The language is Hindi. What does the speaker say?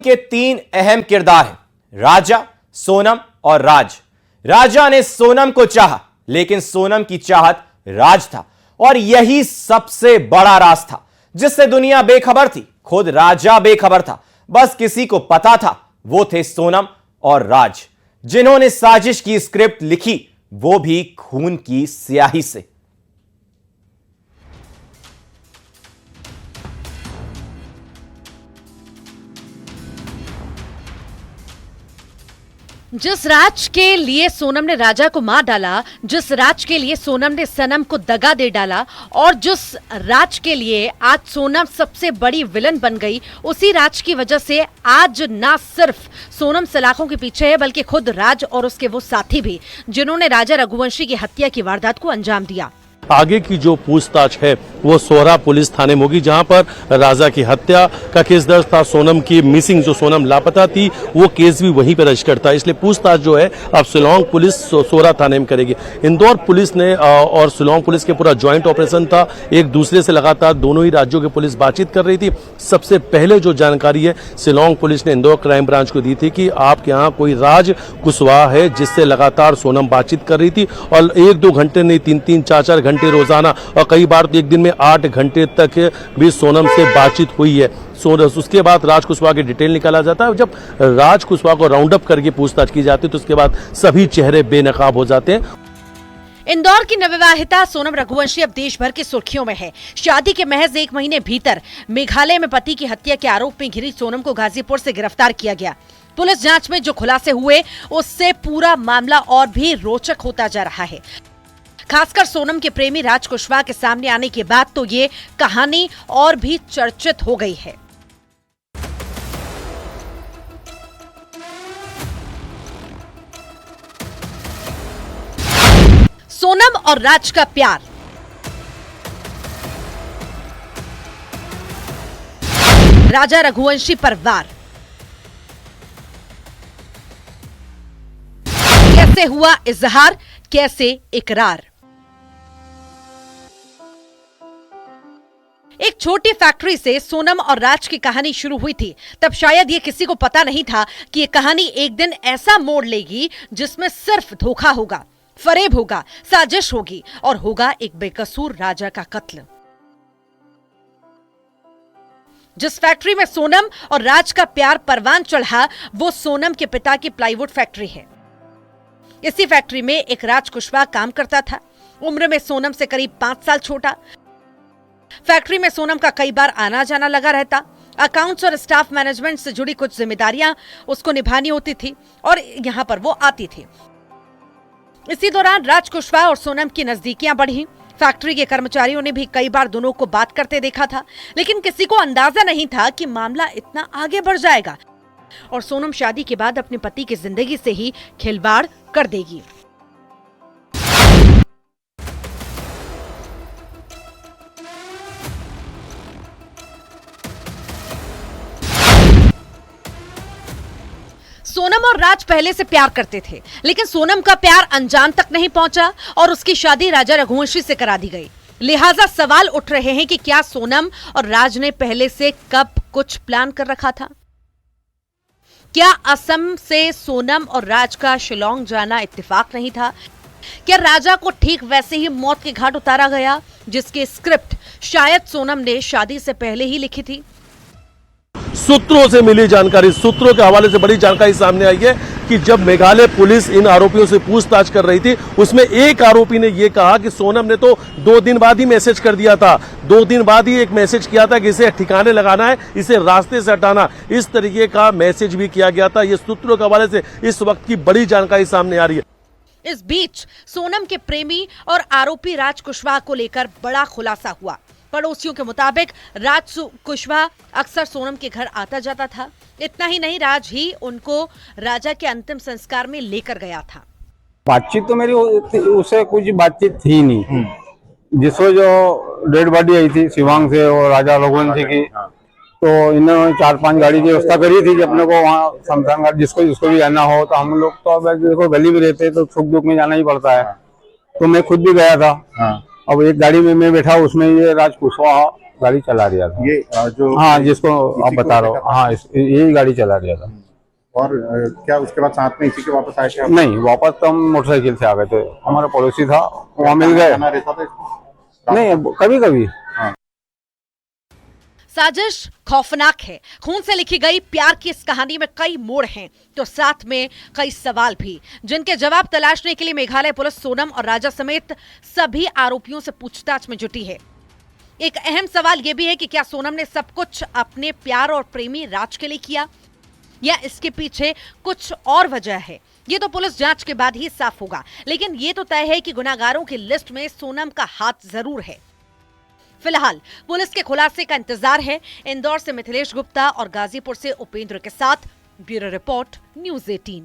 के तीन अहम किरदार हैं, राजा, सोनम और राज। राजा ने सोनम को चाहा, लेकिन सोनम की चाहत राज था और यही सबसे बड़ा राज था जिससे दुनिया बेखबर थी। खुद राजा बेखबर था, बस किसी को पता था, वो थे सोनम और राज, जिन्होंने साजिश की स्क्रिप्ट लिखी, वो भी खून की स्याही से। जिस राज के लिए सोनम ने राजा को मार डाला, जिस राज के लिए सोनम ने सनम को दगा दे डाला और जिस राज के लिए आज सोनम सबसे बड़ी विलन बन गई, उसी राज की वजह से आज ना सिर्फ सोनम सलाखों के पीछे है, बल्कि खुद राज और उसके वो साथी भी, जिन्होंने राजा रघुवंशी की हत्या की वारदात को अंजाम दिया। आगे की जो पूछताछ है वो सोहरा पुलिस थाने में होगी, जहां पर राजा की हत्या का केस दर्ज था। सोनम की मिसिंग, जो सोनम लापता थी, वो केस भी वहीं पर रजिस्टर्ड था। इसलिए पूछताछ जो है अब शिलांग पुलिस सोहरा थाने में करेगी। इंदौर पुलिस ने और शिलांग पुलिस के पूरा ज्वाइंट ऑपरेशन था। एक दूसरे से लगातार दोनों ही राज्यों की पुलिस बातचीत कर रही थी। सबसे पहले जो जानकारी है शिलांग पुलिस ने इंदौर क्राइम ब्रांच को दी थी कि आपके यहाँ कोई राज कुशवाहा है, जिससे लगातार सोनम बातचीत कर रही थी और 1-2 घंटे नहीं, 3-3, 4-4 घंटे रोजाना और कई बार तो एक दिन में 8 घंटे तक भी सोनम से बातचीत हुई है। उसके बाद राज कुशवाहा की डिटेल निकाला जाता है। जब राज कुशवाहा को राउंड अप करके पूछताछ की जाती है तो उसके बाद सभी चेहरे बेनकाब हो जाते हैं। इंदौर की नवविवाहिता सोनम रघुवंशी अब देश भर की सुर्खियों में है। शादी के महज 1 महीने भीतर मेघालय में पति की हत्या के आरोप में घिरी सोनम को गाजीपुर से गिरफ्तार किया गया। पुलिस जांच में जो खुलासे हुए, उससे पूरा मामला और भी रोचक होता जा रहा है। खासकर सोनम के प्रेमी राज कुशवाहा के सामने आने के बाद तो ये कहानी और भी चर्चित हो गई है। सोनम और राज का प्यार, राजा रघुवंशी पर वार, कैसे हुआ इजहार, कैसे इकरार। एक छोटी फैक्ट्री से सोनम और राज की कहानी शुरू हुई थी। तब शायद ये किसी को पता नहीं था कि ये कहानी एक दिन ऐसा मोड़ लेगी जिसमें सिर्फ धोखा होगा, फरेब होगा, साजिश होगी और होगा एक बेकसूर राजा का कत्ल। जिस फैक्ट्री में सोनम और राज का प्यार परवान चढ़ा, वो सोनम के पिता की प्लाईवुड फैक्ट्री है। इसी फैक्ट्री में एक राज कुशवाहा काम करता था, उम्र में सोनम से करीब 5 साल छोटा। फैक्ट्री में सोनम का कई बार आना जाना लगा रहता। अकाउंट्स और स्टाफ मैनेजमेंट से जुड़ी कुछ जिम्मेदारियां उसको निभानी होती थी और यहां पर वो आती थी। इसी दौरान राज कुशवाहा और सोनम की नजदीकियां बढ़ी। फैक्ट्री के कर्मचारियों ने भी कई बार दोनों को बात करते देखा था, लेकिन किसी को अंदाजा नहीं था कि मामला इतना आगे बढ़ जाएगा और सोनम शादी के बाद अपने पति की जिंदगी से ही खिलवाड़ कर देगी। सोनम और राज पहले से प्यार करते थे, लेकिन सोनम का प्यार अंजाम तक नहीं पहुंचा और उसकी शादी राजा रघुवंशी से करा दी गई। लिहाजा सवाल उठ रहे हैं कि क्या सोनम और राज ने पहले से कब कुछ प्लान कर रखा था? क्या असम से सोनम और राज का शिलांग जाना इत्तेफाक नहीं था? क्या राजा को ठीक वैसे ही मौत के घाट उतारा गया, जिसकी स्क्रिप्ट शायद सोनम ने शादी से पहले ही लिखी थी? सूत्रों से मिली जानकारी, सूत्रों के हवाले से बड़ी जानकारी सामने आई है कि जब मेघालय पुलिस इन आरोपियों से पूछताछ कर रही थी, उसमें एक आरोपी ने यह कहा कि सोनम ने तो 2 दिन बाद ही मैसेज कर दिया था, 2 दिन बाद ही एक मैसेज किया था कि इसे ठिकाने लगाना है, इसे रास्ते से हटाना, इस तरीके का मैसेज भी किया गया था। ये सूत्रों के हवाले से इस वक्त की बड़ी जानकारी सामने आ रही है। इस बीच सोनम के प्रेमी और आरोपी राज कुशवाहा को लेकर बड़ा खुलासा हुआ। पड़ोसियों के मुताबिक राज कुशवाहा अक्सर सोनम के घर आता जाता था। इतना ही नहीं, राज ही उनको राजा के अंतिम संस्कार में लेकर गया था। बातचीत तो मेरी उससे कुछ बातचीत थी नहीं। जिसको जो डेड बॉडी आई थी शिवांग से और राजा रघुवंशी की, तो इन्होंने 4-5 गाड़ी की व्यवस्था करी थी कि अपने को वहाँ शमशान घाट जिसको भी जाना हो। तो हम लोग तो अब देखो गली में रहते तो सुख दुख में जाना ही पड़ता है। तो मैं खुद भी गया था। अब एक गाड़ी में मैं बैठा, उसमें ये राज कुशवाहा गाड़ी चला रहा था। ये जो हाँ, जिसको आप इसी को बता रहे हो, देखा था? हाँ यही गाड़ी चला रहा था। और क्या उसके बाद साथ में इसी के वापस आए थे आप? नहीं, वापस तो हम मोटरसाइकिल से आ गए थे, हमारा पड़ोसी था, वहाँ मिल गए। खाना रहता था इसको? नहीं, कभी कभी। साजिश खौफनाक है। खून से लिखी गई प्यार की इस कहानी में कई मोड़ हैं, तो साथ में कई सवाल भी, जिनके जवाब तलाशने के लिए मेघालय पुलिस सोनम और राजा समेत सभी आरोपियों से पूछताछ में जुटी है। एक अहम सवाल यह भी है कि क्या सोनम ने सब कुछ अपने प्यार और प्रेमी राज के लिए किया, या इसके पीछे कुछ और वजह है? ये तो पुलिस जांच के बाद ही साफ होगा, लेकिन ये तो तय है कि गुनाहगारों की लिस्ट में सोनम का हाथ जरूर है। फिलहाल पुलिस के खुलासे का इंतजार है। इंदौर से मिथिलेश गुप्ता और गाजीपुर से उपेंद्र के साथ ब्यूरो रिपोर्ट, न्यूज़ 18।